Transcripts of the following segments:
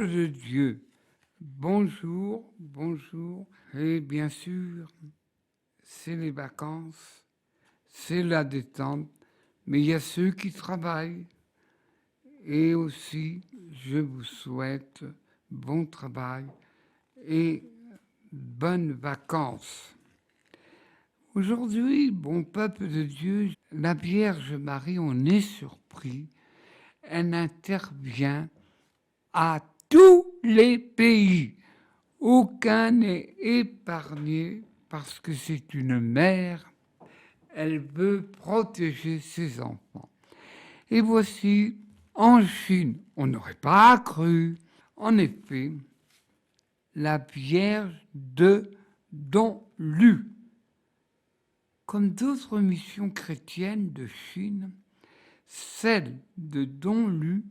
Peuple de Dieu, bonjour, bonjour. Et bien sûr, c'est les vacances, c'est la détente, mais il y a ceux qui travaillent. Et aussi, je vous souhaite bon travail et bonnes vacances. Aujourd'hui, bon peuple de Dieu, la Vierge Marie, on est surpris. Elle intervient à tous les pays. Aucun n'est épargné parce que c'est une mère. Elle veut protéger ses enfants. Et voici, en Chine, on n'aurait pas cru, en effet, la Vierge de Donlu. Comme d'autres missions chrétiennes de Chine, celle de Donlu,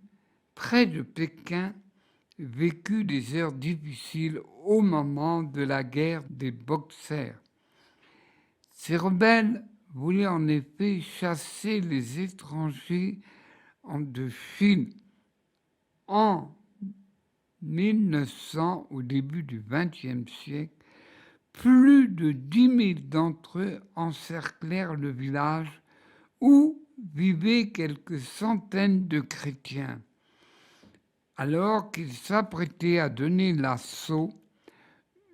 près de Pékin, vécut des heures difficiles au moment de la guerre des Boxers. Ces rebelles voulaient en effet chasser les étrangers de Chine. En 1900, au début du XXe siècle, plus de 10 000 d'entre eux encerclèrent le village où vivaient quelques centaines de chrétiens. Alors qu'ils s'apprêtaient à donner l'assaut,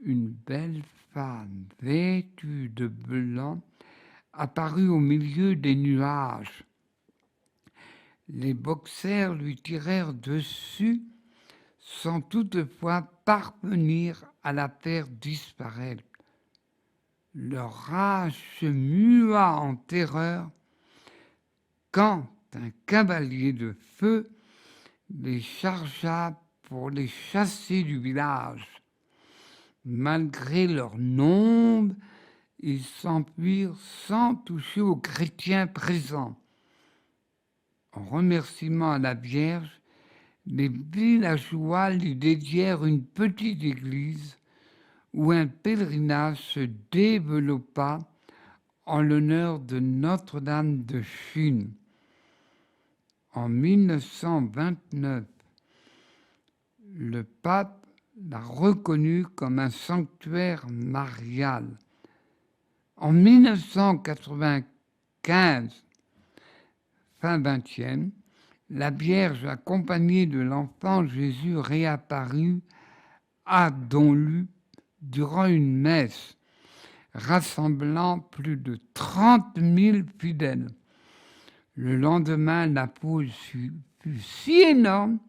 une belle femme vêtue de blanc apparut au milieu des nuages. Les Boxers lui tirèrent dessus sans toutefois parvenir à la faire disparaître. Leur rage se mua en terreur quand un cavalier de feu les chargea pour les chasser du village. Malgré leur nombre, ils s'enfuirent sans toucher aux chrétiens présents. En remerciement à la Vierge, les villageois lui dédièrent une petite église où un pèlerinage se développa en l'honneur de Notre-Dame de Chine. En 1929, le pape l'a reconnue comme un sanctuaire marial. En 1995, fin 20e, la Vierge, accompagnée de l'enfant Jésus, réapparut à Donlu durant une messe, rassemblant plus de 30 000 fidèles. Le lendemain, la foule fut si énorme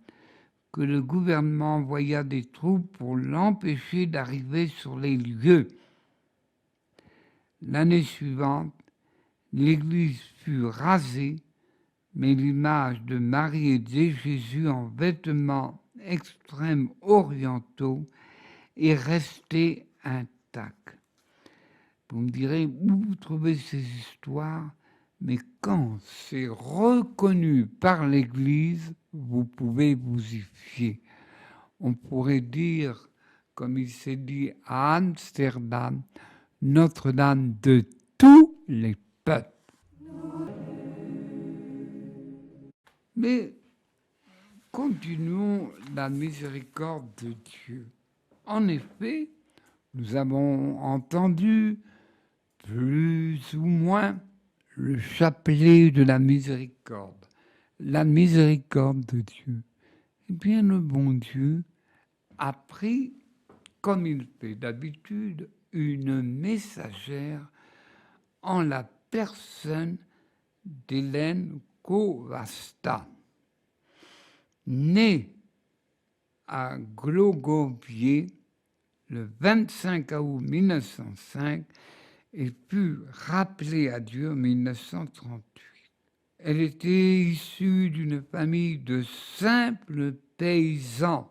que le gouvernement envoya des troupes pour l'empêcher d'arriver sur les lieux. L'année suivante, l'église fut rasée, mais l'image de Marie et de Jésus en vêtements extrêmes orientaux est restée intacte. Vous me direz, où vous trouvez ces histoires? Mais quand c'est reconnu par l'Église, vous pouvez vous y fier. On pourrait dire, comme il s'est dit à Amsterdam, Notre-Dame de tous les peuples. Mais continuons la miséricorde de Dieu. En effet, nous avons entendu plus ou moins le chapelet de la miséricorde de Dieu. Eh bien, le bon Dieu a pris, comme il fait d'habitude, une messagère en la personne d'Hélène Kovasta, née à Glogovier le 25 août 1905 et fut rappelée à Dieu en 1938. Elle était issue d'une famille de simples paysans.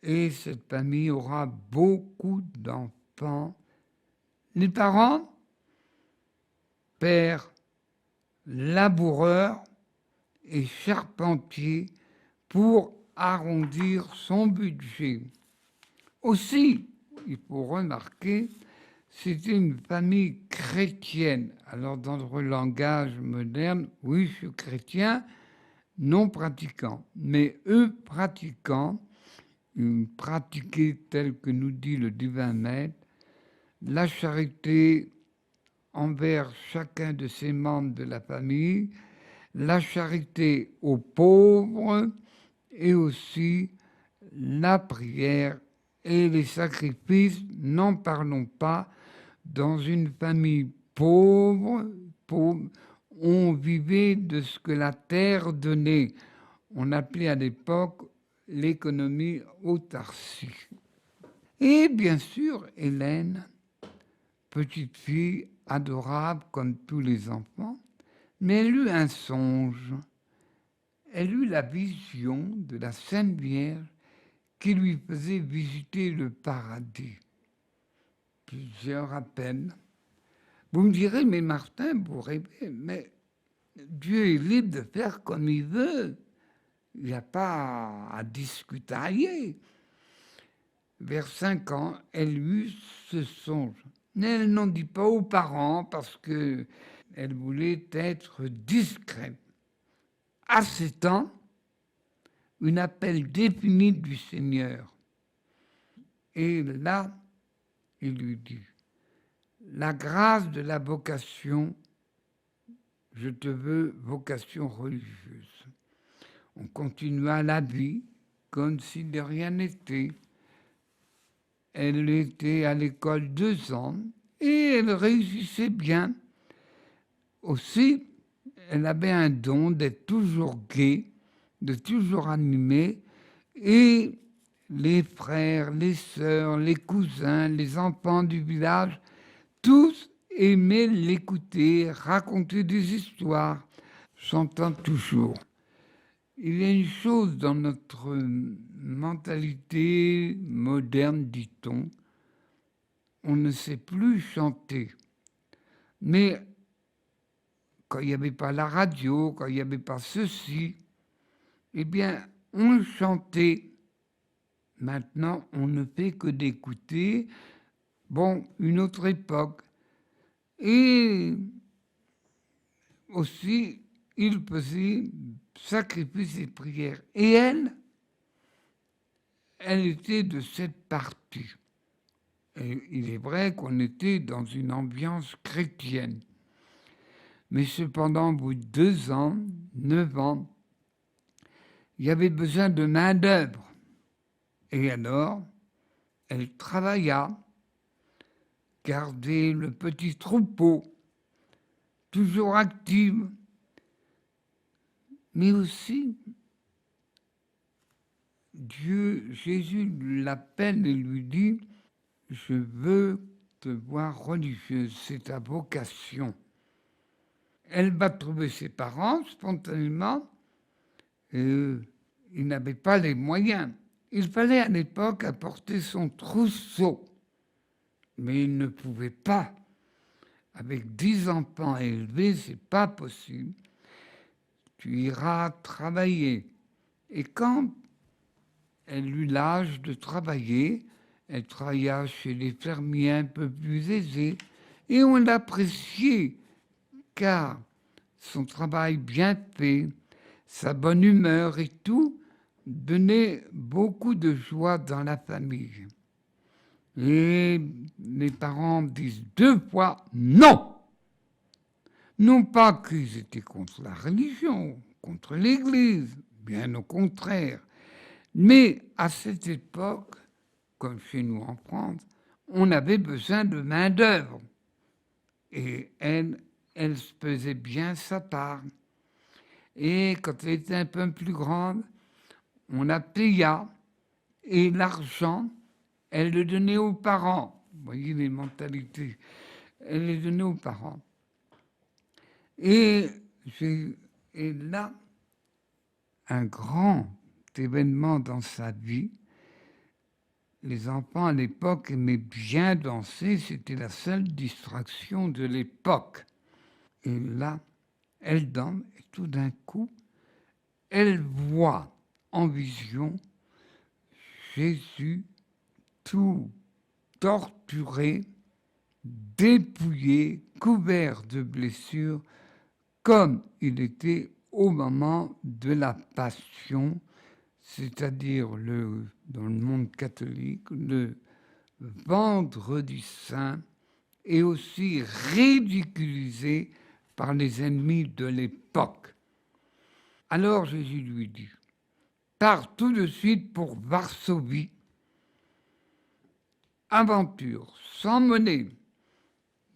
Et cette famille aura beaucoup d'enfants. Les parents, père laboureur et charpentier pour arrondir son budget. Aussi, il faut remarquer, c'était une famille chrétienne. Alors, dans le langage moderne, oui, je suis chrétien, non pratiquants. Mais eux pratiquants, ils pratiquaient tel que nous dit le divin maître, la charité envers chacun de ses membres de la famille, la charité aux pauvres et aussi la prière et les sacrifices. N'en parlons pas. Dans une famille pauvre, on vivait de ce que la terre donnait. On appelait à l'époque l'économie autarcie. Et bien sûr, Hélène, petite fille adorable comme tous les enfants, mais elle eut un songe. Elle eut la vision de la Sainte Vierge qui lui faisait visiter le paradis. Plusieurs à peine. Vous me direz, mais Martin, vous rêvez, mais Dieu est libre de faire comme il veut. Il n'y a pas à discutailler. Vers 5 ans, elle eut ce songe. Mais elle n'en dit pas aux parents parce qu'elle voulait être discrète. À 7 ans, un appel défini du Seigneur. Et là, il lui dit, la grâce de la vocation, je te veux vocation religieuse. On continua la vie comme si de rien n'était. Elle était à l'école 2 ans et elle réussissait bien. Aussi, elle avait un don d'être toujours gaie, de toujours animée, et les frères, les sœurs, les cousins, les enfants du village, tous aimaient l'écouter, raconter des histoires, chantant toujours. Il y a une chose dans notre mentalité moderne, dit-on, on ne sait plus chanter. Mais quand il n'y avait pas la radio, quand il n'y avait pas ceci, eh bien, on chantait. Maintenant, on ne fait que d'écouter. Bon, une autre époque. Et aussi, il faisait sacrifice et prière. Et elle était de cette partie. Et il est vrai qu'on était dans une ambiance chrétienne. Mais cependant, au bout de 2 ans, 9 ans, il y avait besoin de main-d'œuvre. Et alors, elle travailla, gardait le petit troupeau, toujours active, mais aussi Dieu, Jésus l'appelle et lui dit, je veux te voir religieuse, c'est ta vocation. Elle va trouver ses parents spontanément, et ils n'avaient pas les moyens. Il fallait à l'époque apporter son trousseau, mais il ne pouvait pas. Avec 10 enfants à élever, c'est pas possible. Tu iras travailler. Et quand elle eut l'âge de travailler, elle travailla chez les fermiers un peu plus aisés, et on l'appréciait, car son travail bien fait, sa bonne humeur et tout, donnait beaucoup de joie dans la famille. Et les parents disent 2 fois non. Non pas qu'ils étaient contre la religion, contre l'Église, bien au contraire. Mais à cette époque, comme chez nous en France, on avait besoin de main-d'œuvre. Et elle se faisait bien sa part. Et quand elle était un peu plus grande, on la paya. Et l'argent, elle le donnait aux parents. Vous voyez les mentalités. Elle les donnait aux parents. Et là, un grand événement dans sa vie. Les enfants à l'époque aimaient bien danser, c'était la seule distraction de l'époque. Et là, elle danse et tout d'un coup, elle voit en vision Jésus tout torturé, dépouillé, couvert de blessures, comme il était au moment de la Passion, c'est-à-dire dans le monde catholique, le Vendredi Saint est aussi ridiculisé par les ennemis de l'époque. Alors Jésus lui dit, pars tout de suite pour Varsovie, aventure, sans monnaie,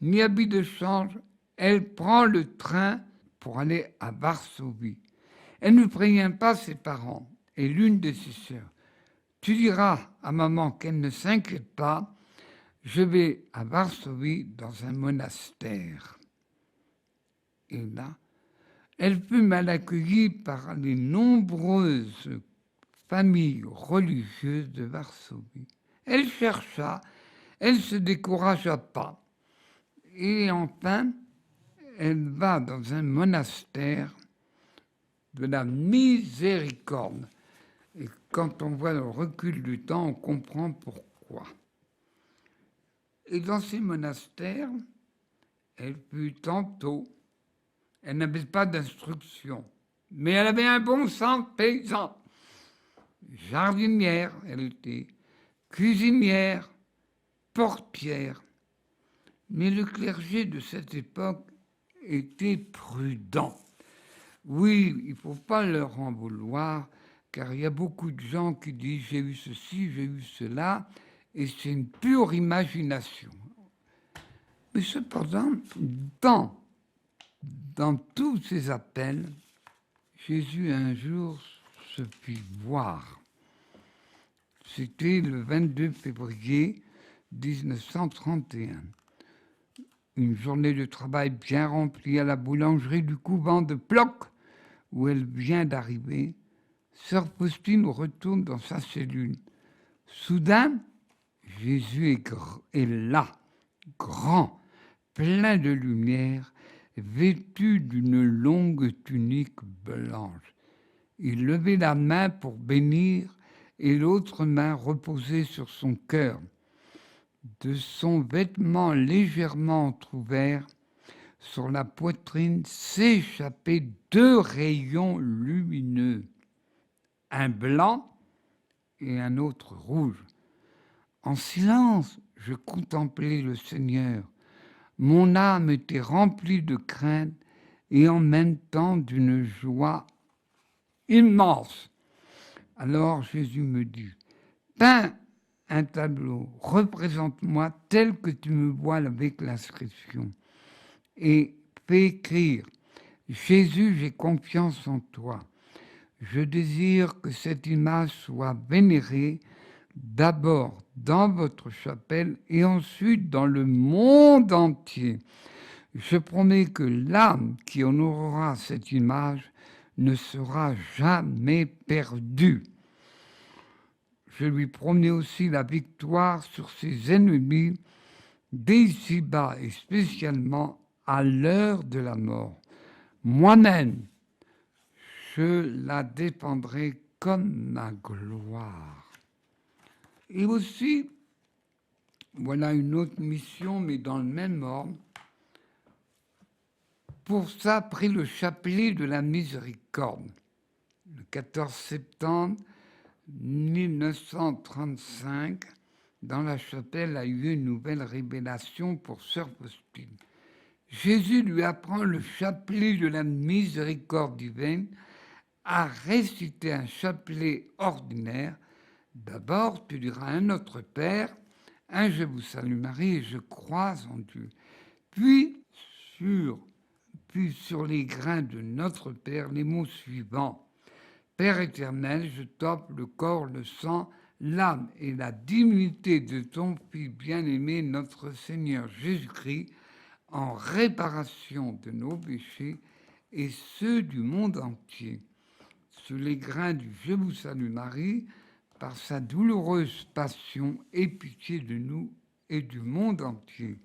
ni habit de change, elle prend le train pour aller à Varsovie. Elle ne prévient pas ses parents et l'une de ses sœurs. Tu diras à maman qu'elle ne s'inquiète pas, je vais à Varsovie dans un monastère. Et là, elle fut mal accueillie par les nombreuses familles religieuses de Varsovie. Elle chercha, elle ne se découragea pas. Et enfin, elle va dans un monastère de la miséricorde. Et quand on voit le recul du temps, on comprend pourquoi. Et dans ces monastères, elle fut tantôt, elle n'avait pas d'instruction, mais elle avait un bon sens paysan. Jardinière, elle était cuisinière, portière. Mais le clergé de cette époque était prudent. Oui, il ne faut pas leur en vouloir, car il y a beaucoup de gens qui disent j'ai eu ceci, j'ai eu cela, et c'est une pure imagination. Mais cependant, dans tous ces appels, Jésus un jour se fit voir. C'était le 22 février 1931. Une journée de travail bien remplie à la boulangerie du couvent de Plock, où elle vient d'arriver. Sœur Faustine retourne dans sa cellule. Soudain, Jésus est là, grand, plein de lumière, vêtu d'une longue tunique blanche. Il levait la main pour bénir et l'autre main reposait sur son cœur. De son vêtement légèrement entrouvert, sur la poitrine s'échappaient deux rayons lumineux, un blanc et un autre rouge. En silence, je contemplais le Seigneur. Mon âme était remplie de crainte et en même temps d'une joie immense. Alors Jésus me dit, peins un tableau, représente-moi tel que tu me vois avec l'inscription et fais écrire, Jésus, j'ai confiance en toi. Je désire que cette image soit vénérée d'abord dans votre chapelle et ensuite dans le monde entier. Je promets que l'âme qui honorera cette image ne sera jamais perdue. Je lui promets aussi la victoire sur ses ennemis dès ici-bas et spécialement à l'heure de la mort. Moi-même, je la défendrai comme ma gloire. Et aussi, voilà une autre mission, mais dans le même ordre. Pour ça, pris le chapelet de la miséricorde. Le 14 septembre 1935, dans la chapelle a eu une nouvelle révélation pour Sœur Faustine. Jésus lui apprend le chapelet de la miséricorde divine à réciter un chapelet ordinaire. D'abord, tu diras un Notre Père, un Je vous salue Marie et je crois en Dieu. Puis sur les grains de Notre Père, les mots suivants. Père éternel, je t'offre le corps, le sang, l'âme et la divinité de ton Fils bien-aimé, notre Seigneur Jésus-Christ, en réparation de nos péchés et ceux du monde entier. Sous les grains du Je vous salue Marie, par sa douloureuse passion, aie pitié de nous et du monde entier.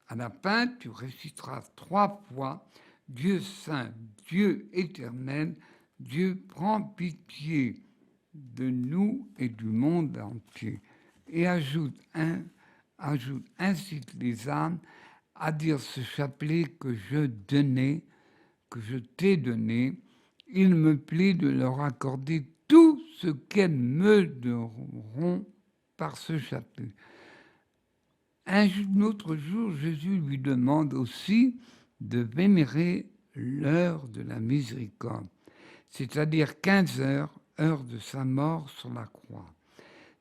À la fin, tu réciteras 3 fois Dieu saint, Dieu éternel, Dieu prend pitié de nous et du monde entier. Et incite les âmes à dire ce chapelet que je t'ai donné, il me plaît de leur accorder tout ce qu'elles me donneront par ce chapelet. Un autre jour, Jésus lui demande aussi de vénérer l'heure de la miséricorde, c'est-à-dire 15 heures, heure de sa mort sur la croix.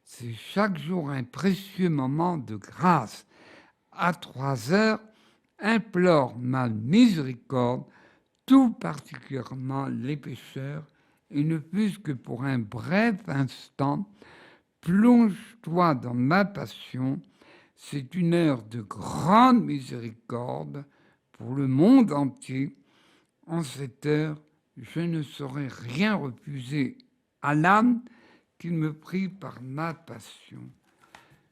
C'est chaque jour un précieux moment de grâce. À 3 heures, implore ma miséricorde, tout particulièrement les pécheurs, et ne fût-ce que pour un bref instant, plonge-toi dans ma passion. C'est une heure de grande miséricorde pour le monde entier. En cette heure, je ne saurais rien refuser à l'âme qu'il me prie par ma passion.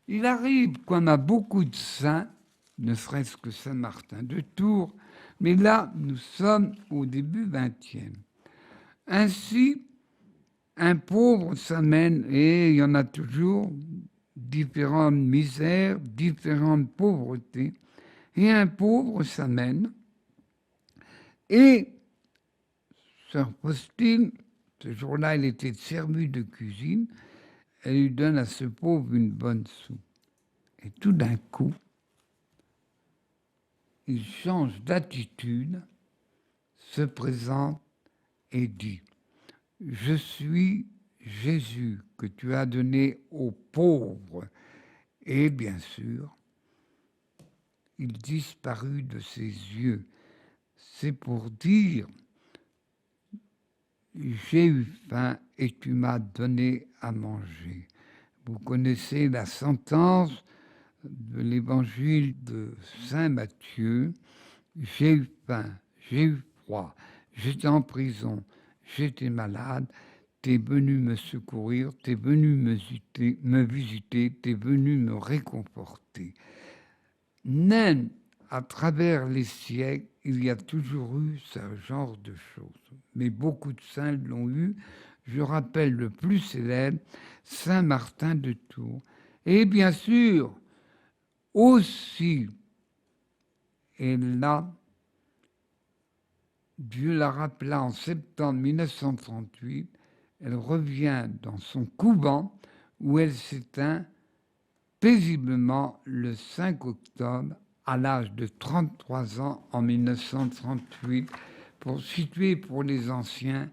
Il arrive qu'on a beaucoup de saints, ne serait-ce que Saint Martin de Tours, mais là, nous sommes au début XXe. Ainsi, un pauvre s'amène, et il y en a toujours, différentes misères, différentes pauvretés, et un pauvre s'amène, et Sœur Faustine, ce jour-là, elle était servie de cuisine, elle lui donne à ce pauvre une bonne soupe. Et tout d'un coup, il change d'attitude, se présente et dit « Je suis Jésus que tu as donné aux pauvres. » Et bien sûr, il disparut de ses yeux. C'est pour dire « J'ai eu faim et tu m'as donné à manger. » Vous connaissez la sentence de l'évangile de Saint Matthieu. J'ai eu faim, j'ai eu froid, j'étais en prison, j'étais malade, t'es venu me secourir, t'es venu me visiter, t'es venu me réconforter. Même à travers les siècles, il y a toujours eu ce genre de choses. Mais beaucoup de saints l'ont eu. Je rappelle le plus célèbre, Saint Martin de Tours. Et bien sûr, aussi, et là, Dieu la rappela en septembre 1938, elle revient dans son couvent où elle s'éteint paisiblement le 5 octobre à l'âge de 33 ans en 1938, pour situer pour les anciens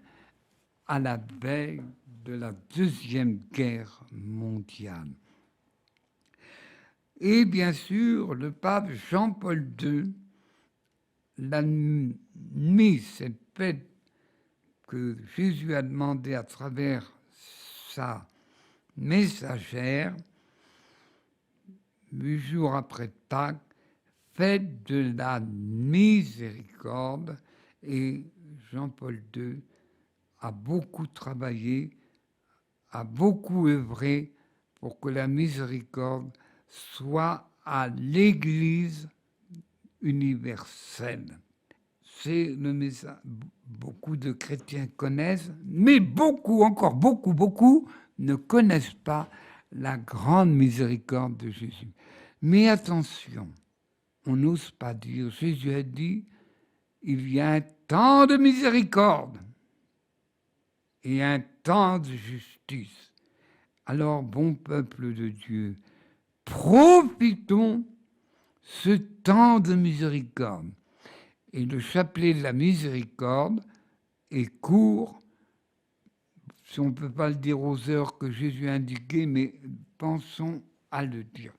à la veille de la Deuxième Guerre mondiale. Et bien sûr, le pape Jean-Paul II l'a mis, cette fête que Jésus a demandé à travers sa messagère, 8 jours après Pâques, fête de la miséricorde. Et Jean-Paul II a beaucoup travaillé, a beaucoup œuvré pour que la miséricorde soit à l'Église universelle. C'est le message. Beaucoup de chrétiens connaissent, mais beaucoup, encore beaucoup, ne connaissent pas la grande miséricorde de Jésus. Mais attention, on n'ose pas dire, Jésus a dit, il y a un temps de miséricorde et un temps de justice. Alors, bon peuple de Dieu, profitons ce temps de miséricorde. Et le chapelet de la miséricorde est court, si on ne peut pas le dire aux heures que Jésus a indiquées, mais pensons à le dire.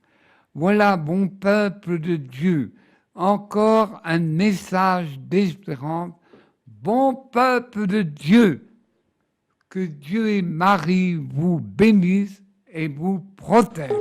Voilà, bon peuple de Dieu, encore un message d'espérance. Bon peuple de Dieu, que Dieu et Marie vous bénissent et vous protègent.